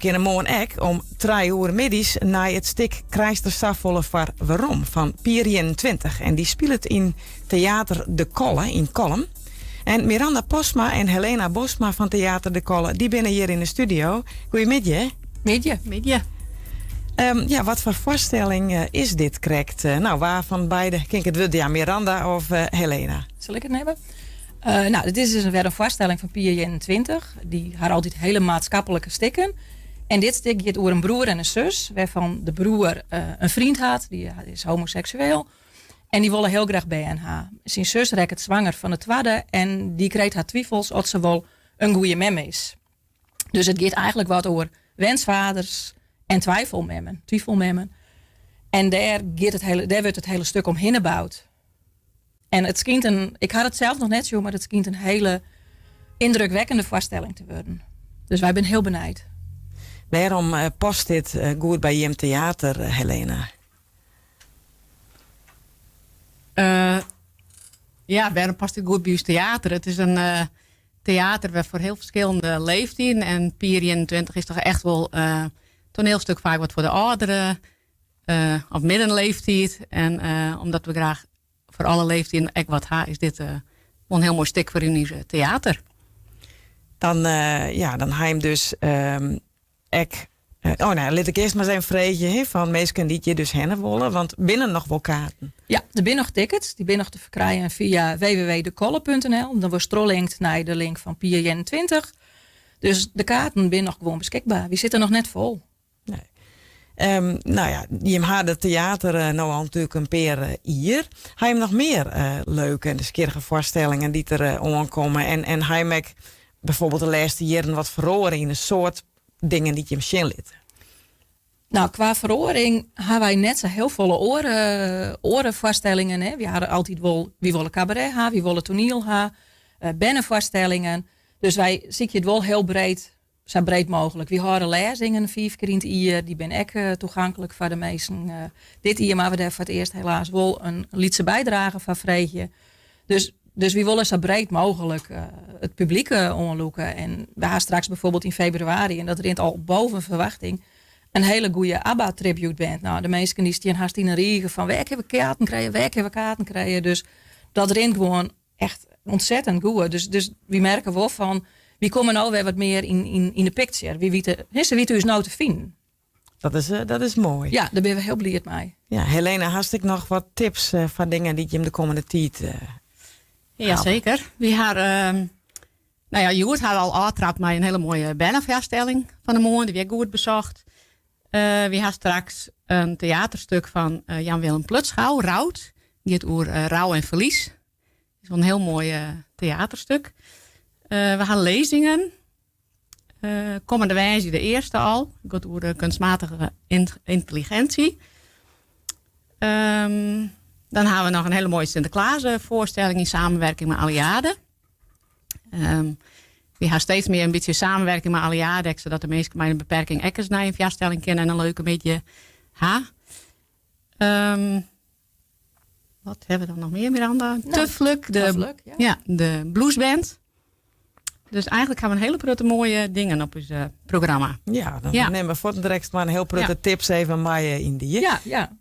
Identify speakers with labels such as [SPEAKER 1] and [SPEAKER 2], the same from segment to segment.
[SPEAKER 1] beginnen morgen ek om 3 uur middags naar het stuk Krijsterstafvolle voor Waarom van Pier 21. En die speelt in Theater De Kolle in Kolm. En Miranda Posma en Helena Bosma van Theater De Kolle, die binnen hier in de studio. Goedemiddag.
[SPEAKER 2] Middag.
[SPEAKER 1] Ja, wat voor voorstelling is dit correct? Nou, waar van beide? Kijk het wel, ja, Miranda of Helena?
[SPEAKER 2] Zal ik het nemen? Dit is dus weer een voorstelling van Pier 21. Die had altijd hele maatschappelijke stikken. En dit stuk gaat over een broer en een zus. Waarvan de broer een vriend had. Die is homoseksueel. En die willen heel graag bij haar. Zijn zus raakt zwanger van de tweede. En die kreeg haar twijfels of ze wel een goede mem is. Dus het gaat eigenlijk wat over wensvaders en twijfelmemmen. En daar wordt het hele stuk omheen gebouwd. En het schijnt ik had het zelf nog net zo, maar het schijnt een hele indrukwekkende voorstelling te worden. Dus wij zijn heel benijd.
[SPEAKER 1] Waarom past dit goed bij je theater, Helena?
[SPEAKER 3] Waarom past dit goed bij je theater? Het is een theater waar voor heel verschillende leeftijden. En Pier 21 is toch echt wel toneelstuk vaak wat voor de ouderen of middenleeftijd. En omdat we graag voor alle leeftijden echt wat is dit een heel mooi stuk voor in theater.
[SPEAKER 1] Dan ga je hem dus laat ik eerst maar zijn vreetje van mensen die je dus hennen willen, want binnen nog wel kaarten.
[SPEAKER 2] Ja, er zijn nog tickets. Die zijn nog te verkrijgen via www.dekolle.nl. Dan wordt strolinkt naar de link van Pier 21. Dus de kaarten zijn nog gewoon beschikbaar. Die zitten nog net vol.
[SPEAKER 1] Nee. Je had het theater nou al natuurlijk een paar hier. Ga je hem nog meer leuke en skierige voorstellingen die er aankomen? En ga je hem bijvoorbeeld de laatste jaren wat verhoren in een soort dingen die je misschien liet?
[SPEAKER 2] Nou, qua verhoring hebben wij net zo heel volle orenvoorstellingen. Hè. We hadden altijd wel, wie willen cabaret hebben, wie willen toneel hebben, bannenvoorstellingen. Dus wij zien het wel heel breed, zo breed mogelijk. We houden lezingen 5 keer in het jaar, die ben ik toegankelijk voor de meesten. Dit jaar maar we daar voor het eerst helaas wel een liedse bijdrage van vreetje. Dus we willen zo breed mogelijk het publiek onderzoeken. En we gaan straks bijvoorbeeld in februari, en dat rint al boven verwachting, een hele goede ABBA-tribute band. Nou, de meesten die staan haast in een riegen van waar hebben we kaarten krijgen. Dus dat rint gewoon echt ontzettend goed. Dus we merken wel van, wie komen nou weer wat meer in de picture. Wie weten is nou te vinden.
[SPEAKER 1] Dat is mooi.
[SPEAKER 2] Ja, daar ben we heel blij mee.
[SPEAKER 1] Ja, Helena, had ik nog wat tips van dingen die je hem de komende tijd
[SPEAKER 3] ja, zeker. We hadden, Joert had al aangetrapt met een hele mooie bannenvoorstelling van de morgen. Die werd goed bezocht. We hebben straks een theaterstuk van Jan-Willem Plutschouw, Rout. Die het over rouw en verlies. Dat is wel een heel mooi theaterstuk. We gaan lezingen. Komende wijze de eerste al. Het gaat over de kunstmatige intelligentie. Dan hebben we nog een hele mooie Sinterklaas voorstelling in samenwerking met Aliade. We gaan steeds meer een beetje samenwerking met Aliade, zodat de mensen met een beperking ekkers naar een voorstelling kennen en een leuke beetje wat hebben we dan nog meer, Miranda? Tufluk, de bluesband. Dus eigenlijk hebben we een hele grote mooie dingen op ons programma.
[SPEAKER 1] Ja, dan nemen we voor direct maar een heel grote tips even mee in die.
[SPEAKER 2] Ja.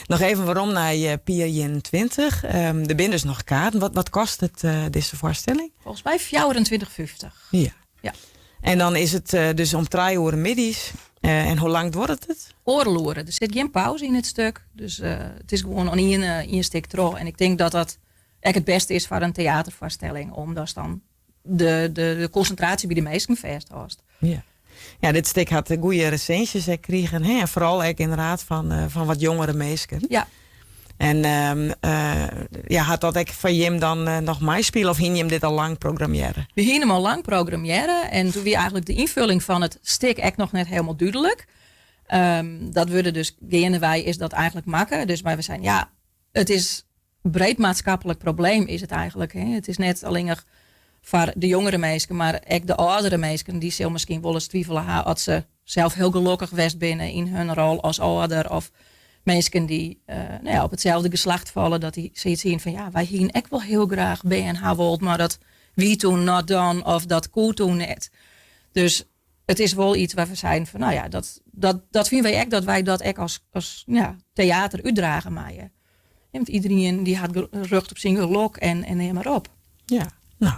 [SPEAKER 1] Nog even waarom naar Pier 21. Er zijn dus nog kaarten. Wat kost het, deze voorstelling?
[SPEAKER 2] Volgens mij 24,50.
[SPEAKER 1] Ja. En dan is het dus om 3 uur middags. En hoe lang wordt het?
[SPEAKER 2] Oorloeren. Er zit geen pauze in het stuk. Dus het is gewoon in een stuk trouw. En ik denk dat dat echt het beste is voor een theatervoorstelling. Omdat dan de concentratie bij de meesten vasthoudt.
[SPEAKER 1] Ja, dit stuk had goede recensies gekregen. En vooral inderdaad van wat jongere mensen.
[SPEAKER 2] Ja.
[SPEAKER 1] En had dat van Jim dan nog meespelen of hing je hem dit al lang programmeren?
[SPEAKER 2] We gingen hem al lang programmeren. En toen we eigenlijk de invulling van het stuk echt nog net helemaal duidelijk. Dat we dus wij is dat eigenlijk maken. Dus maar we zijn het is een breed maatschappelijk probleem is het eigenlijk. Hè. Het is net alleen voor de jongere mensen, maar ook de oudere mensen, die zullen misschien wel eens twijfelen als ze zelf heel gelukkig was binnen in hun rol als ouder. Of mensen die op hetzelfde geslacht vallen, dat die zoiets zien van wij hien echt wel heel graag bij en haar wilt, maar dat wie toen not done of dat koe toen net. Dus het is wel iets waar we zijn van, nou ja, dat vinden wij echt dat wij dat echt als theater uitdragen maaien. Want iedereen die had rug op zijn lok en neem maar op.
[SPEAKER 1] Ja, nou,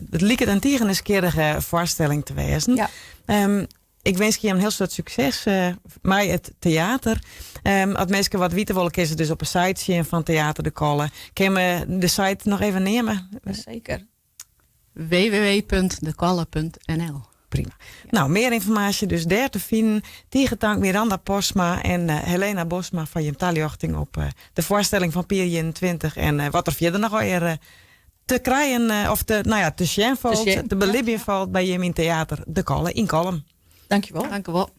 [SPEAKER 1] het lijkt een tierenniskerige voorstelling te wezen.
[SPEAKER 2] Ja.
[SPEAKER 1] Ik wens je een heel soort succes met het theater. Als mensen wat weten willen, is het dus op een site zien van Theater de Kolle. Kun je de site nog even nemen?
[SPEAKER 2] Zeker.
[SPEAKER 3] www.dekolle.nl.
[SPEAKER 1] Prima. Nou, meer informatie dus daar te vinden. Tegentank Miranda Posma en Helena Bosma van je taljochting op de voorstelling van Pier 21. En wat er verder nog weer te krijgen, of te zien valt, te belibben valt bij je in Theater de Kolle in Kolm.
[SPEAKER 2] Dankjewel.
[SPEAKER 3] Dank u wel.